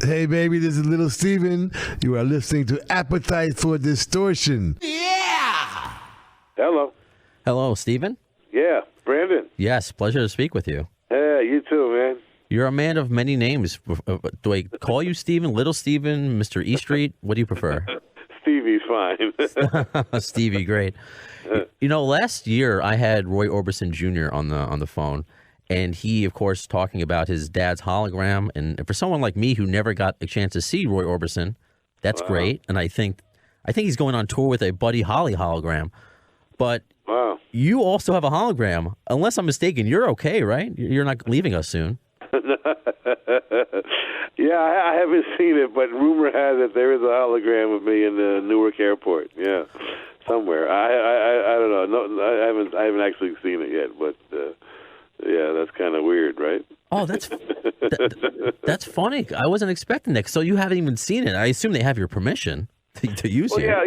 Hey, baby, this is Little Steven. You are listening to Appetite for Distortion. Yeah! Hello. Hello, Steven? Yeah, Brandon. Yes, pleasure to speak with you. Yeah, you too, man. You're a man of many names. Do I call you Steven, Little Steven, Mr. E Street? What do you prefer? Stevie's fine. Stevie, great. You know, last year I had Roy Orbison Jr. on the phone, and he, of course, talking about his dad's hologram. And for someone like me who never got a chance to see Roy Orbison, that's great. And I think he's going on tour with a Buddy Holly hologram. But you also have a hologram. Unless I'm mistaken, you're okay, right? You're not leaving us soon. Yeah, I haven't seen it, but rumor has it there is a hologram of me in the Newark airport. Yeah, somewhere. I don't know. No, I haven't actually seen it yet, but yeah, that's kind of weird, right? Oh, that's funny. I wasn't expecting that. So you haven't even seen it. I assume they have your permission to use it. Yeah.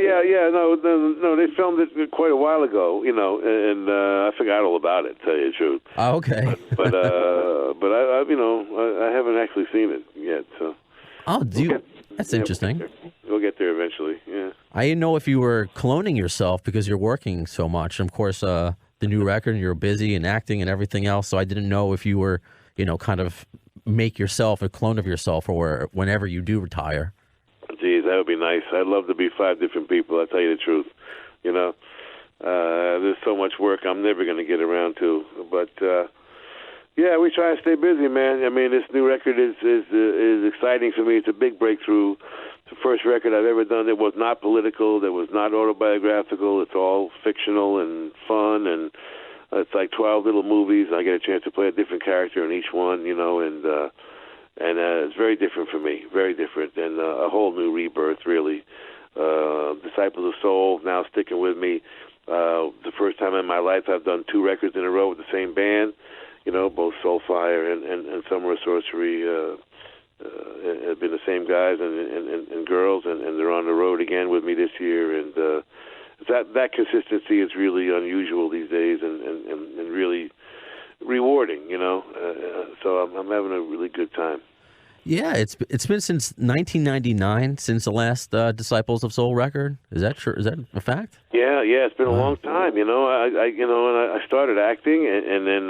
No, they filmed it quite a while ago, and I forgot all about it, to tell you the truth. Oh, okay. But I haven't actually seen it yet. So. Oh, that's interesting. We'll get there eventually. Yeah. I didn't know if you were cloning yourself because you're working so much. And of course, the new record, and you're busy and acting and everything else. So I didn't know if you were, kind of make yourself a clone of yourself, or whenever you do retire. Geez, that would be nice. I'd love to be 5 different people. I'll tell you the truth. There's so much work I'm never going to get around to. But yeah, we try to stay busy, man. I mean, this new record is exciting for me. It's a big breakthrough. It's the first record I've ever done that was not political, that was not autobiographical. It's all fictional and fun, and it's like 12 little movies. I get a chance to play a different character in each one, and it's very different for me, very different, and a whole new rebirth, really. Disciples of Soul now sticking with me. The first time in my life I've done 2 records in a row with the same band, both Soulfire and Summer of Sorcery have been the same guys and girls, and they're on the road again with me this year, and that consistency is really unusual these days and really rewarding, so I'm having a really good time. Yeah, it's been since 1999 since the last Disciples of Soul record. Is that true? Is that a fact? Yeah, it's been a long time. I started acting, and then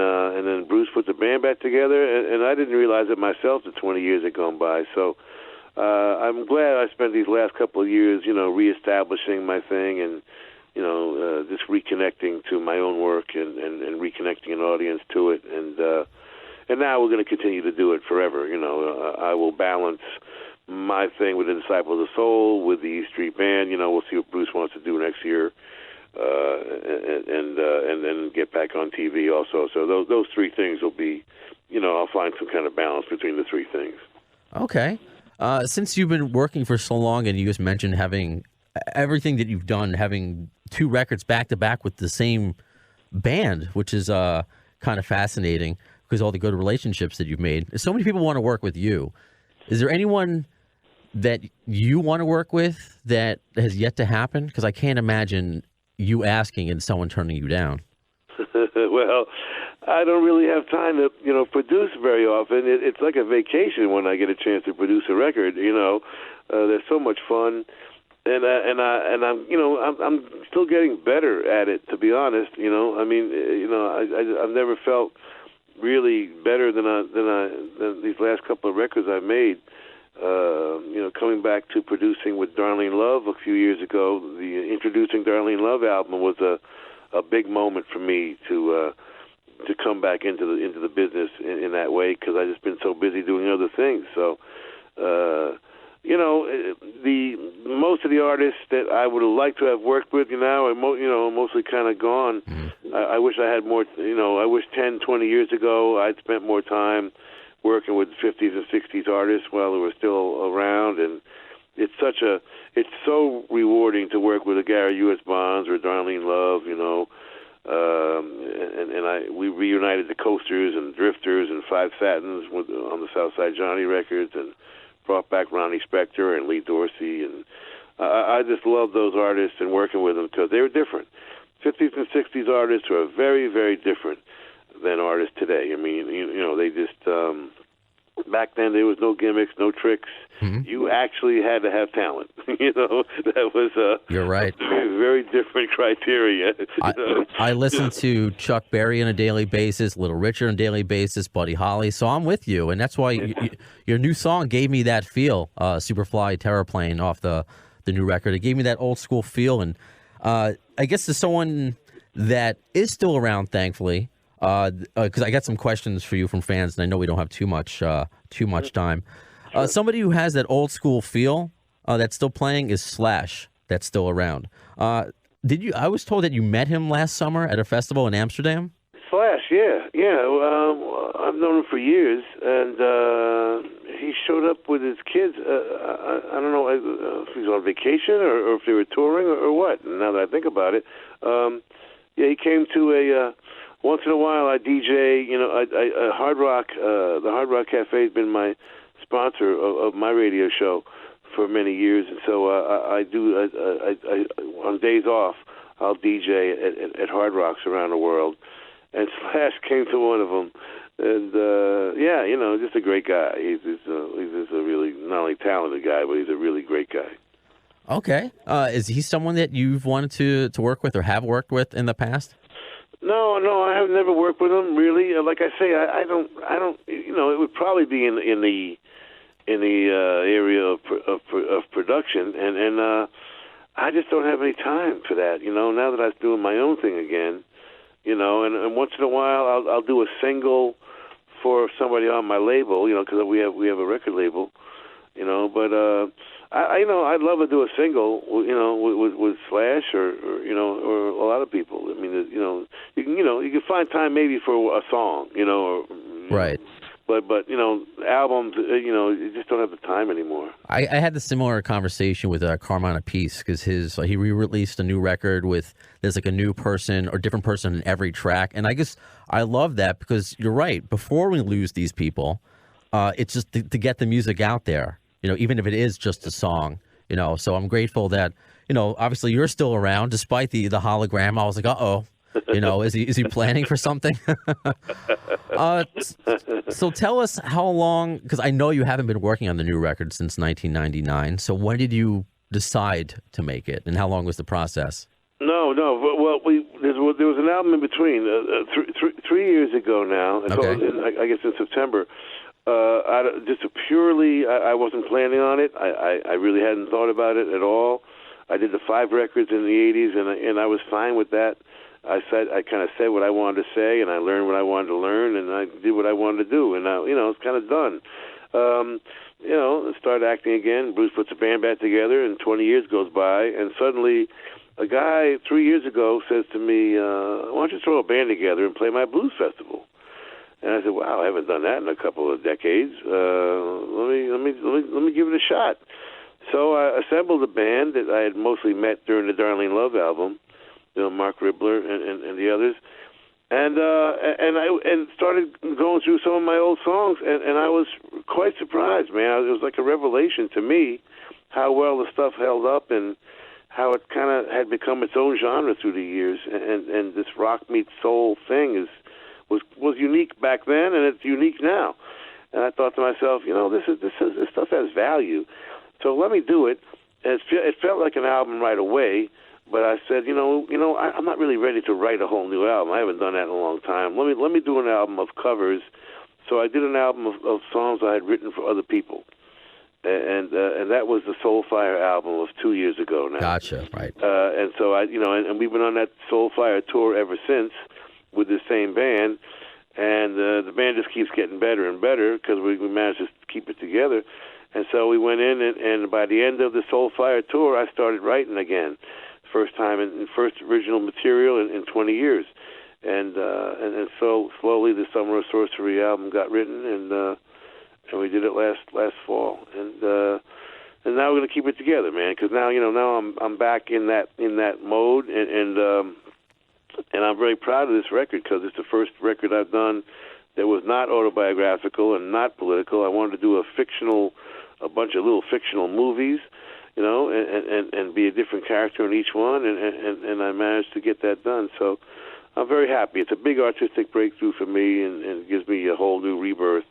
Bruce put the band back together, and I didn't realize it myself that 20 years had gone by. So I'm glad I spent these last couple of years, reestablishing my thing and just reconnecting to my own work and reconnecting an audience to it, and now we're going to continue to do it forever. I will balance my thing with the Disciples of Soul, with the E Street Band. We'll see what Bruce wants to do next year, and then get back on TV also. So those 3 things will be, I'll find some kind of balance between the 3 things. Okay. Since you've been working for so long, and you just mentioned having everything that you've done, having 2 records back to back with the same band, which is kind of fascinating because all the good relationships that you've made. So many people want to work with you. Is there anyone that you want to work with that has yet to happen? Because I can't imagine you asking and someone turning you down. Well, I don't really have time to, produce very often. It's like a vacation when I get a chance to produce a record. There's so much fun. And I'm still getting better at it, to be honest. I've never felt really better than these last couple of records I've made. Coming back to producing with Darlene Love a few years ago, the Introducing Darlene Love album was a big moment for me to come back into the business in that way, because I've just been so busy doing other things. So. Most of the artists that I would have liked to have worked with are mostly kind of gone. I wish I had more. I wish 10, 20 years ago I'd spent more time working with 50s and 60s artists while they were still around, and it's so rewarding to work with a Gary U.S. Bonds or Darlene Love, we reunited the Coasters and Drifters and Five Satins on the Southside Johnny records, and brought back Ronnie Spector and Lee Dorsey, and I just love those artists and working with them because they were different. 50s and 60s artists are very, very different than artists today. I mean, they just back then there was no gimmicks, no tricks. You actually had to have talent. That was You're right. a very different criteria. I listen to Chuck Berry on a daily basis, Little Richard on a daily basis, Buddy Holly. So I'm with you, and that's why your new song gave me that feel. Superfly Terraplane off the new record. It gave me that old school feel, and I guess to someone that is still around, thankfully, because I got some questions for you from fans, and I know we don't have too much time. Somebody who has that old school feel that's still playing is Slash. That's still around. Did you? I was told that you met him last summer at a festival in Amsterdam. Slash, yeah. I've known him for years, and he showed up with his kids. I don't know if he was on vacation or if they were touring or what. Now that I think about it, he came to a. Once in a while, I DJ. I Hard Rock. The Hard Rock Cafe has been my sponsor of my radio show for many years, and so I do. On days off, I'll DJ at Hard Rocks around the world, and Slash came to one of them, and just a great guy. He's just a really not only talented guy, but he's a really great guy. Okay, is he someone that you've wanted to work with or have worked with in the past? No, I have never worked with him really. Like I say, I don't. It would probably be in the area of production, and I just don't have any time for that. Now that I'm doing my own thing again, and once in a while I'll do a single for somebody on my label, because we have a record label, but I'd love to do a single, with Slash or a lot of people. I mean, you can find time maybe for a song, Right. But albums, you just don't have the time anymore. I had the similar conversation with Carmine Appice because he re-released a new record with there's like a new person or different person in every track, and I guess I love that because you're right. Before we lose these people, it's just to get the music out there. Even if it is just a song. So I'm grateful that obviously you're still around despite the hologram. I was like, uh-oh. Is he planning for something? So tell us how long, because I know you haven't been working on the new record since 1999. So when did you decide to make it, and how long was the process? No. Well, there was an album in between 3 years ago now. Okay. I guess in September. I wasn't planning on it. I really hadn't thought about it at all. I did the 5 records in the 80s, and I was fine with that. I kind of said what I wanted to say, and I learned what I wanted to learn, and I did what I wanted to do, and now, it's kind of done. Started acting again. Bruce puts a band back together, and 20 years goes by, and suddenly a guy 3 years ago says to me, "Why don't you throw a band together and play my blues festival?" And I said, "Wow, I haven't done that in a couple of decades. Let me give it a shot." So I assembled a band that I had mostly met during the Darlene Love album. Mark Ribler and the others, and I started going through some of my old songs, and I was quite surprised, man. It was like a revelation to me how well the stuff held up and how it kind of had become its own genre through the years, and this rock meets soul thing was unique back then, and it's unique now. And I thought to myself, this stuff has value, so let me do it. And it felt like an album right away. But I said, I'm not really ready to write a whole new album. I haven't done that in a long time. Let me do an album of covers. So I did an album of songs I had written for other people, and that was the Soulfire album of 2 years ago now. Gotcha, right? And so and we've been on that Soulfire tour ever since with the same band, and the band just keeps getting better and better because we managed to keep it together. And so we went in, and by the end of the Soulfire tour, I started writing again. First time in first original material in 20 years, and so slowly the Summer of Sorcery album got written, and we did it last fall, and now we're gonna keep it together, man. Because now I'm back in that mode, and I'm very proud of this record because it's the first record I've done that was not autobiographical and not political. I wanted to do a bunch of little fictional movies. And be a different character in each one, and I managed to get that done. So I'm very happy. It's a big artistic breakthrough for me, and it gives me a whole new rebirth,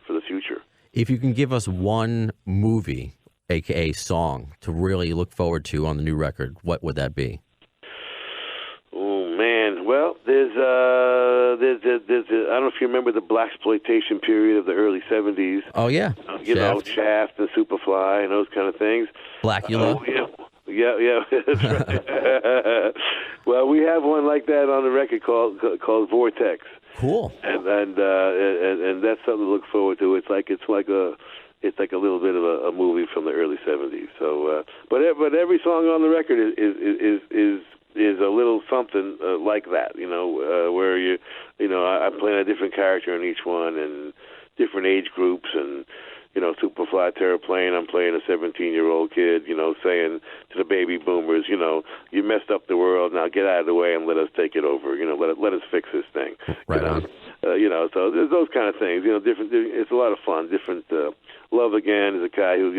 for the future. If you can give us one movie, aka song, to really look forward to on the new record, what would that be? Oh man, well, there's I don't know if you remember the blaxploitation period of the early '70s. Oh yeah, you know, Shaft and Superfly and those kind of things. Blackula. Yeah, that's right. Well, we have one like that on the record called Vortex. Cool. And that's something to look forward to. It's like a little bit of a movie from the early '70s. So, but every song on the record is a little something like that. You know, where I'm playing a different character in each one, and different age groups, and Superfly Terraplane, I'm playing a 17-year-old kid, saying to the baby boomers, you messed up the world, now get out of the way and let us take it over. Let us fix this thing. Right on. So there's those kind of things. Different. It's a lot of fun. Different. Love Again is a guy who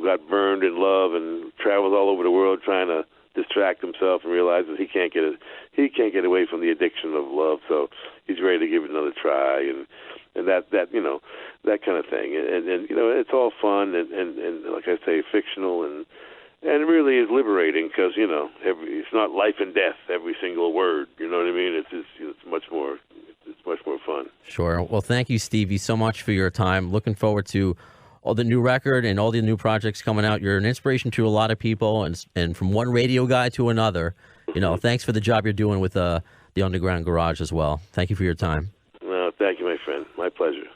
got burned in love and travels all over the world trying to distract himself and realizes he can't get away from the addiction of love. So he's ready to give it another try and that kind of thing. And it's all fun and like I say, fictional and it really is liberating because it's not life and death every single word. You know what I mean? It's much more fun. Sure. Well, thank you, Stevie, so much for your time. Looking forward to all the new record and all the new projects coming out. You're an inspiration to a lot of people, and from one radio guy to another. Thanks for the job you're doing with the Underground Garage as well. Thank you for your time. Well, thank you, my friend. My pleasure.